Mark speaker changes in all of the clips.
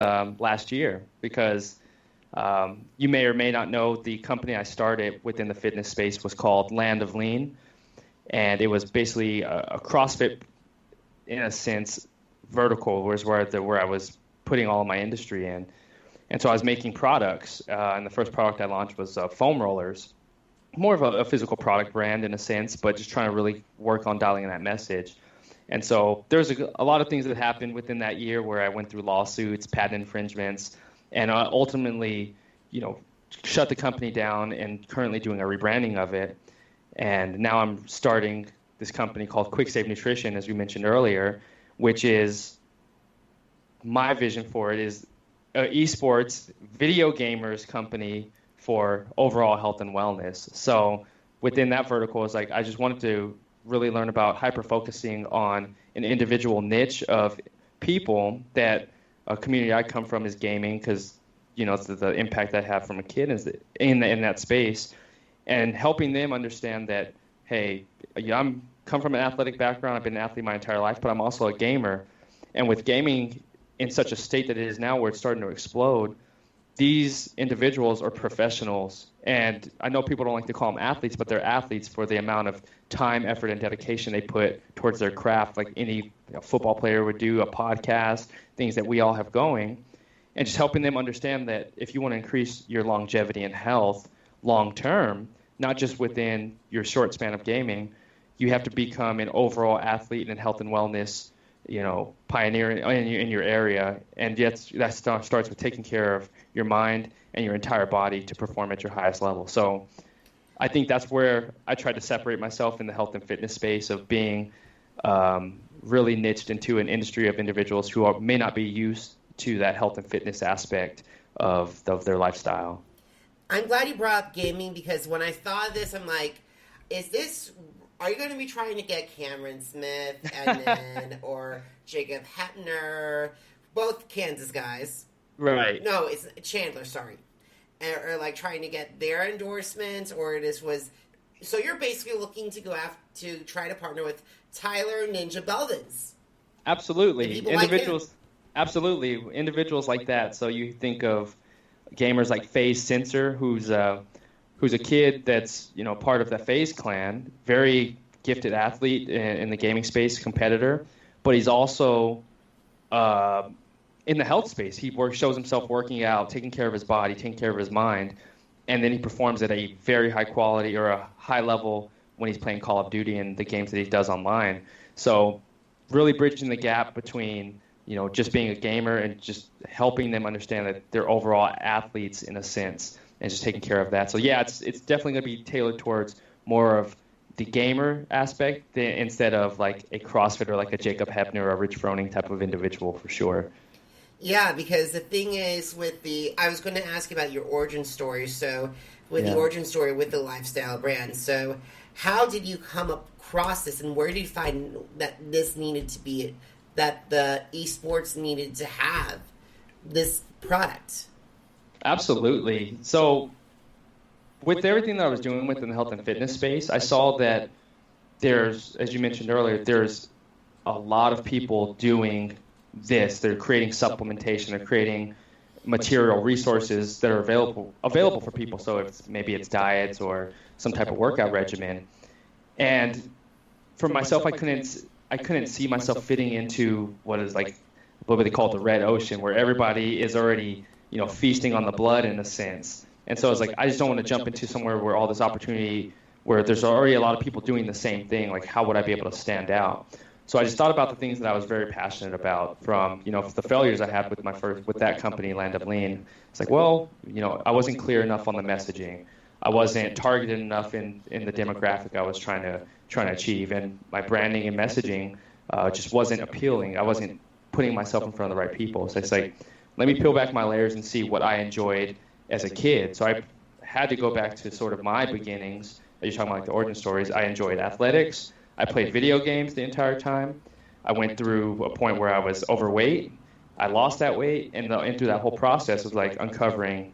Speaker 1: last year because you may or may not know the company I started within the fitness space was called Land of Lean, and it was basically a CrossFit, in a sense, vertical was where I was putting all of my industry in. And so I was making products, and the first product I launched was foam rollers, more of a physical product brand in a sense, but just trying to really work on dialing in that message. And so there's a lot of things that happened within that year where I went through lawsuits, patent infringements, and ultimately, shut the company down and currently doing a rebranding of it. And now I'm starting this company called Quick Save Nutrition, as we mentioned earlier, which is my vision for it is an esports video gamers company for overall health and wellness. So within that vertical is like I just wanted to really learn about hyper-focusing on an individual niche of people that a community I come from is gaming because, the impact I have from a kid is in that space and helping them understand that, hey, I'm come from an athletic background. I've been an athlete my entire life, but I'm also a gamer. And with gaming in such a state that it is now where it's starting to explode, these individuals are professionals. And I know people don't like to call them athletes, but they're athletes for the amount of time, effort, and dedication they put towards their craft, like any football player would do, a podcast, things that we all have going. And just helping them understand that if you want to increase your longevity and health long term, not just within your short span of gaming, you have to become an overall athlete and health and wellness pioneer in your area. And yet that starts with taking care of your mind and your entire body to perform at your highest level. So I think that's where I try to separate myself in the health and fitness space of being really niched into an industry of individuals who may not be used to that health and fitness aspect of their lifestyle.
Speaker 2: I'm glad you brought up gaming because when I thought of this, I'm like, are you going to be trying to get Cameron Smith or Jacob Hepner, both Kansas guys?
Speaker 1: Right.
Speaker 2: No, it's Chandler, sorry. Or like trying to get their endorsements, or so you're basically looking to go after to try to partner with Tyler Ninja Belvins.
Speaker 1: Absolutely. Absolutely. Individuals like that. So you think of gamers like FaZe Sensor, who's a kid that's, part of the FaZe clan, very gifted athlete in the gaming space, competitor, but he's also in the health space. He shows himself working out, taking care of his body, taking care of his mind, and then he performs at a very high quality or a high level when he's playing Call of Duty and the games that he does online. So really bridging the gap between just being a gamer and just helping them understand that they're overall athletes in a sense and just taking care of that. So yeah, it's definitely going to be tailored towards more of the gamer aspect instead of like a CrossFit or like a Jacob Hepner or a Rich Froning type of individual for sure.
Speaker 2: Yeah, because the thing is I was going to ask about your origin story. So the origin story with the lifestyle brand. So how did you come across this and where did you find that this needed to be, that the esports needed to have this product?
Speaker 1: Absolutely. So with everything that I was doing within the health and fitness space, I saw that there's, as you mentioned earlier, there's a lot of people doing this. They're creating supplementation. They're creating material resources that are available for people. So maybe it's diets or some type of workout regimen. And for myself, I couldn't see myself fitting into what is like what they call the red ocean, where everybody is already feasting on the blood in a sense. And so I was like, I just don't want to jump into somewhere where all this opportunity, where there's already a lot of people doing the same thing. Like, how would I be able to stand out? So I just thought about the things that I was very passionate about from, the failures I had with that company, Land of Lean. It's like, well, I wasn't clear enough on the messaging. I wasn't targeted enough in the demographic I was trying to achieve. And my branding and messaging just wasn't appealing. I wasn't putting myself in front of the right people. So it's like, let me peel back my layers and see what I enjoyed as a kid. So I had to go back to sort of my beginnings. You're talking about like the origin stories. I enjoyed athletics. I played video games the entire time. I went through a point where I was overweight. I lost that weight, and through that whole process was like uncovering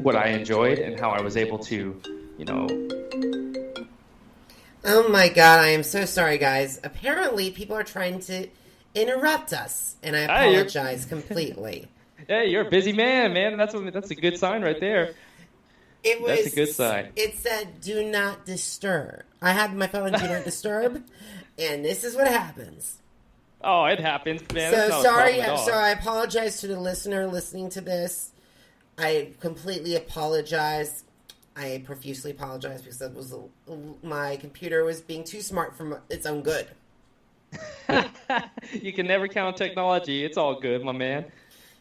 Speaker 1: what I enjoyed and how I was able to,
Speaker 2: Oh my god, I am so sorry, guys. Apparently, people are trying to interrupt us, and I apologize completely.
Speaker 1: Hey, you're a busy man, man. That's a good sign right there.
Speaker 2: It
Speaker 1: That's a good
Speaker 2: was.
Speaker 1: sign.
Speaker 2: It said, "Do not disturb." I had my phone on "Do not disturb," and this is what happens.
Speaker 1: Oh, it happens, man. That's
Speaker 2: So
Speaker 1: not a
Speaker 2: sorry.
Speaker 1: problem at
Speaker 2: So
Speaker 1: all.
Speaker 2: I apologize to the listener listening to this. I completely apologize. I profusely apologize because my computer was being too smart for its own good.
Speaker 1: You can never count on technology. It's all good, my man.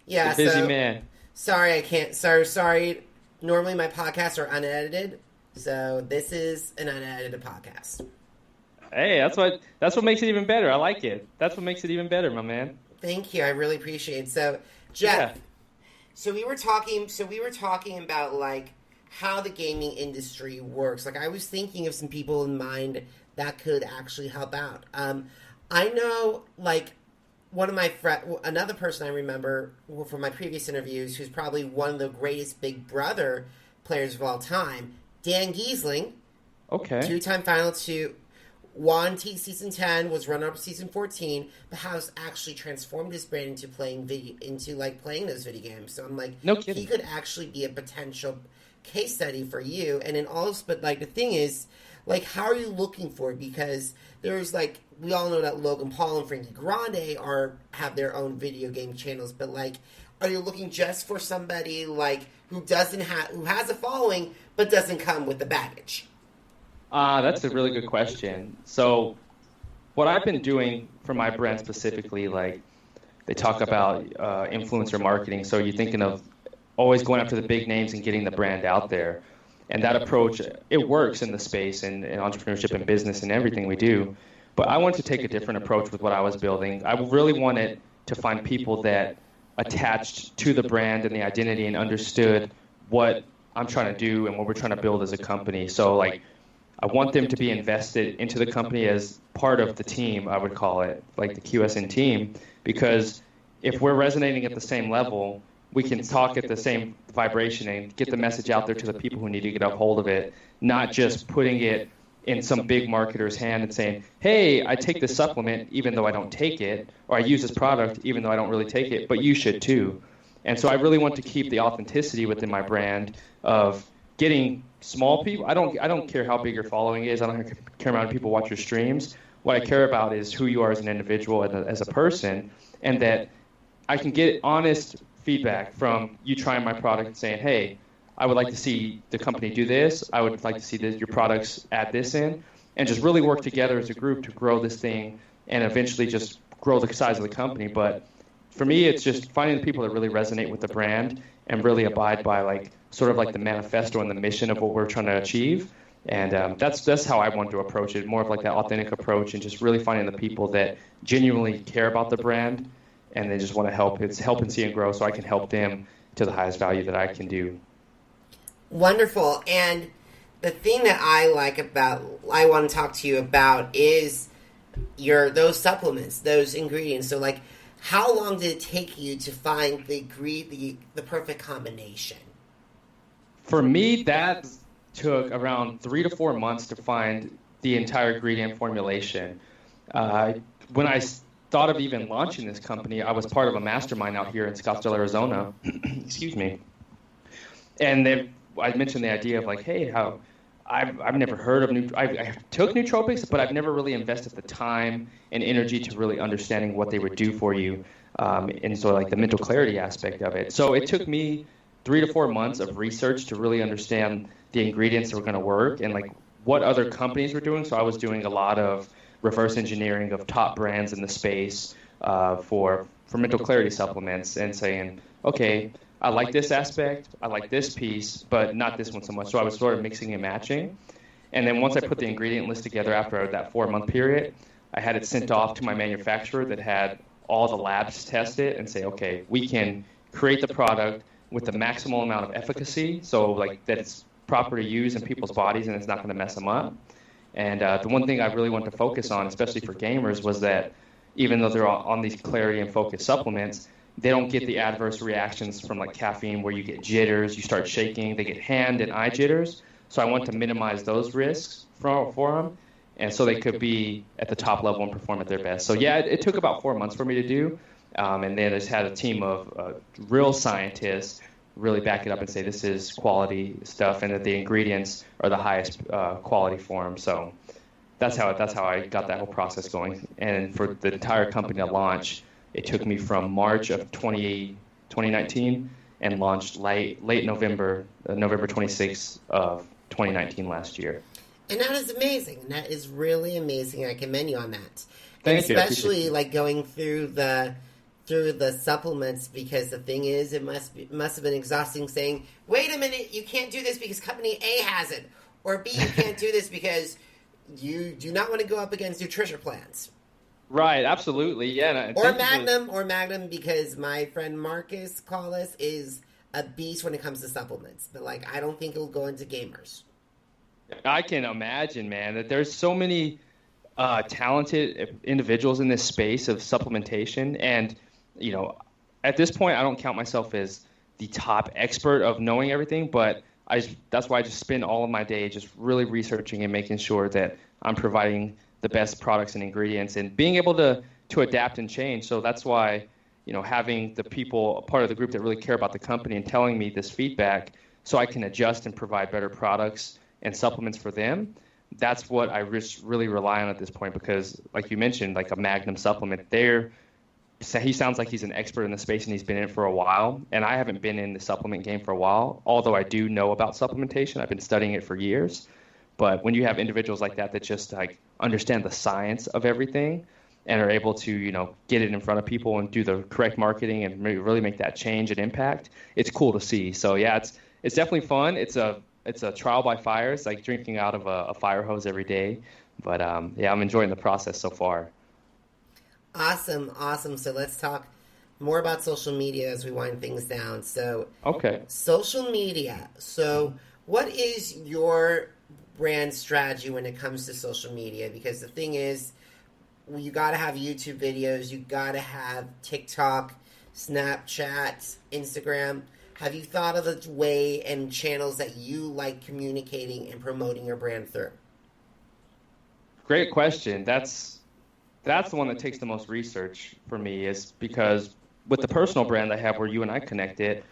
Speaker 1: You're
Speaker 2: Yeah.
Speaker 1: a busy
Speaker 2: So
Speaker 1: man.
Speaker 2: sorry, I can't. Sorry. Normally my podcasts are unedited, so this is an unedited podcast.
Speaker 1: Hey, that's what makes it even better. I like it. That's what makes it even better, my man.
Speaker 2: Thank you. I really appreciate it. So,
Speaker 1: Yeah.
Speaker 2: Jeff, so we were talking. So we were talking about like how the gaming industry works. Like I was thinking of some people in mind that could actually help out. I know like one of my another person I remember from my previous interviews, who's probably one of the greatest Big Brother players of all time, Dan Giesling,
Speaker 1: Okay.
Speaker 2: two-time final two. Won season 10, was runner up season 14, but has actually transformed his brand into playing those video games. So I'm like,
Speaker 1: No
Speaker 2: he
Speaker 1: kidding.
Speaker 2: could actually be a potential case study for you. And then also, but like the thing is, like, how are you looking for it? Because there's like we all know that Logan Paul and Frankie Grande have their own video game channels, but like, are you looking just for somebody like who has a following but doesn't come with the baggage?
Speaker 1: That's a really good question. So, what I've been doing for my brand specifically, like they talk about influencer marketing. So you're thinking of always going after the big names and getting the brand out there. And that approach, it works in the space and in entrepreneurship and business and everything we do. But I wanted to take a different approach with what I was building. I really wanted to find people that attached to the brand and the identity and understood what I'm trying to do and what we're trying to build as a company. So like I want them to be invested into the company as part of the team, I would call it, like the QSN team, because if we're resonating at the same level, we can talk at the same vibration and get the message out there to the people who need to get a hold of it, not just putting it in some big marketer's hand and saying, hey, I take this supplement even though I don't take it, or I use this product even though I don't really take it, but you should too. And so I really want to keep the authenticity within my brand of getting small people. I don't care how big your following is. I don't care how many people watch your streams. What I care about is who you are as an individual and as a person, and that I can get honest feedback from you trying my product and saying, hey, I would like to see the company do this. I would like to see your products add this in, and just really work together as a group to grow this thing and eventually just grow the size of the company. But for me, it's just finding the people that really resonate with the brand and really abide by like sort of like the manifesto and the mission of what we're trying to achieve. And that's how I want to approach it, more of like that authentic approach and just really finding the people that genuinely care about the brand and they just want to help. It's help and see and grow so I can help them to the highest value that I can do.
Speaker 2: Wonderful. And the thing that I want to talk to you about is those supplements, those ingredients. So like, how long did it take you to find the perfect combination?
Speaker 1: For me, that took around 3 to 4 months to find the entire ingredient formulation. When I thought of even launching this company, I was part of a mastermind out here in Scottsdale, Arizona. Excuse me. And I mentioned the idea of like, hey, how I've never heard of I took nootropics, but I've never really invested the time and energy to really understanding what they would do for you, and so like the mental clarity aspect of it. So it took me 3 to 4 months of research to really understand the ingredients that were going to work and like what other companies were doing. So I was doing a lot of reverse engineering of top brands in the space for mental clarity supplements and saying, okay, I like this aspect, I like this piece, but not this one so much. So I was sort of mixing and matching. And then once I put the ingredient list together after that 4-month period, I had it sent off to my manufacturer that had all the labs test it and say, okay, we can create the product with the maximal amount of efficacy, so like that it's proper to use in people's bodies and it's not going to mess them up. And the one thing I really want to focus on, especially for gamers, was that even though they're on these clarity and focus supplements, they don't get the adverse reactions from like caffeine where you get jitters, you start shaking, they get hand and eye jitters. So I want to minimize those risks for them, and so they could be at the top level and perform at their best. So yeah, it took about 4 months for me to do, And then I just had a team of real scientists really back it up and say this is quality stuff and that the ingredients are the highest quality form. So that's how I got that whole process going. And for the entire company to launch, it took me from March of 2019 and launched late November 26th of 2019 last year.
Speaker 2: And that is amazing. And that is really amazing. I commend you on that.
Speaker 1: Thank you.
Speaker 2: Especially like going through the supplements, because the thing is, it must have been exhausting saying, wait a minute, you can't do this because company A has it, or B, you can't do this because you do not want to go up against nutrition plans.
Speaker 1: Right, absolutely, yeah.
Speaker 2: Or Magnum, because my friend Marcus Collis is a beast when it comes to supplements, but like I don't think it'll go into gamers.
Speaker 1: I can imagine, man, that there's so many talented individuals in this space of supplementation, and you know, at this point, I don't count myself as the top expert of knowing everything, but that's why I just spend all of my day just really researching and making sure that I'm providing the best products and ingredients and being able to adapt and change. So that's why, you know, having the people, part of the group that really care about the company and telling me this feedback so I can adjust and provide better products and supplements for them, that's what I really rely on at this point, because like you mentioned, like a Magnum supplement, he sounds like he's an expert in the space and he's been in it for a while, and I haven't been in the supplement game for a while, although I do know about supplementation. I've been studying it for years. But when you have individuals like that just like understand the science of everything and are able to, you know, get it in front of people and do the correct marketing and really make that change and impact, it's cool to see. So yeah, it's definitely fun. It's a trial by fire. It's like drinking out of a fire hose every day. But yeah, I'm enjoying the process so far.
Speaker 2: Awesome. So let's talk more about social media as we wind things down. So
Speaker 1: okay,
Speaker 2: social media. So what is your brand strategy when it comes to social media? Because the thing is, you got to have YouTube videos, you got to have TikTok, Snapchat, Instagram. Have you thought of a way and channels that you like communicating and promoting your brand through?
Speaker 1: Great question. That's the one that takes the most research for me, is because with the personal brand I have where you and I connected,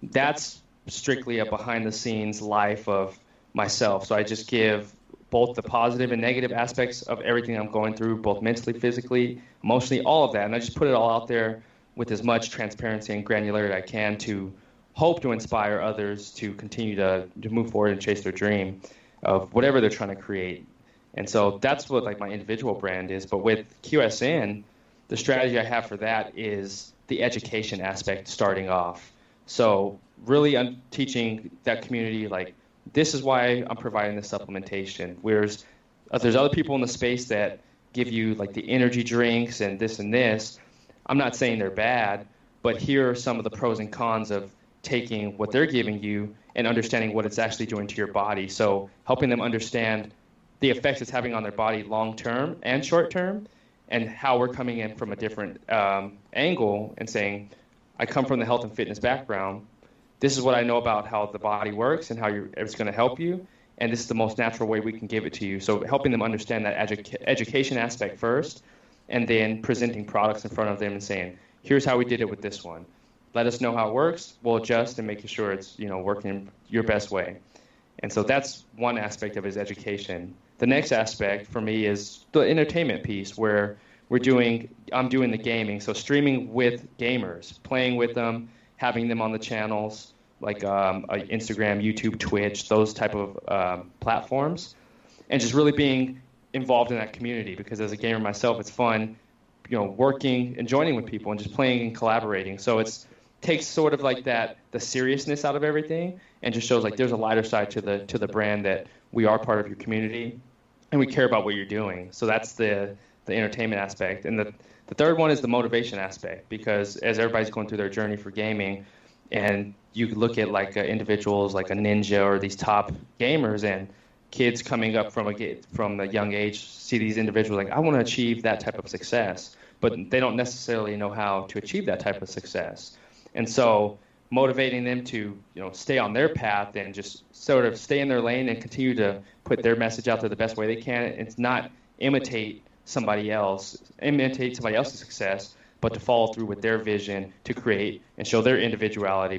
Speaker 1: that's strictly a behind-the-scenes life of myself. So I just give both the positive and negative aspects of everything I'm going through, both mentally, physically, emotionally, all of that. And I just put it all out there with as much transparency and granularity I can to hope to inspire others to continue to move forward and chase their dream of whatever they're trying to create. And so that's what like my individual brand is. But with QSN, the strategy I have for that is the education aspect starting off. So really I'm teaching that community, like, this is why I'm providing this supplementation. Whereas there's other people in the space that give you like the energy drinks and this. I'm not saying they're bad, but here are some of the pros and cons of taking what they're giving you and understanding what it's actually doing to your body. So helping them understand the effects it's having on their body long-term and short-term, and how we're coming in from a different angle and saying, I come from the health and fitness background. This is what I know about how the body works and how it's going to help you, and this is the most natural way we can give it to you. So helping them understand that education aspect first, and then presenting products in front of them and saying, here's how we did it with this one. Let us know how it works. We'll adjust and make sure it's, you know, working your best way. And so that's one aspect of his education. The next aspect for me is the entertainment piece, where I'm doing the gaming, so streaming with gamers, playing with them, having them on the channels like Instagram, YouTube, Twitch, those type of platforms, and just really being involved in that community. Because as a gamer myself, it's fun, you know, working and joining with people and just playing and collaborating. So it's takes sort of like the seriousness out of everything, and just shows like there's a lighter side to the brand, that we are part of your community and we care about what you're doing. So that's the entertainment aspect. And the third one is the motivation aspect, because as everybody's going through their journey for gaming, and you look at like individuals like a Ninja or these top gamers, and kids coming up from the young age see these individuals like, I want to achieve that type of success, but they don't necessarily know how to achieve that type of success. And so motivating them to, you know, stay on their path and just sort of stay in their lane and continue to put their message out there the best way they can. It's not imitate somebody else's success, but to follow through with their vision to create and show their individuality.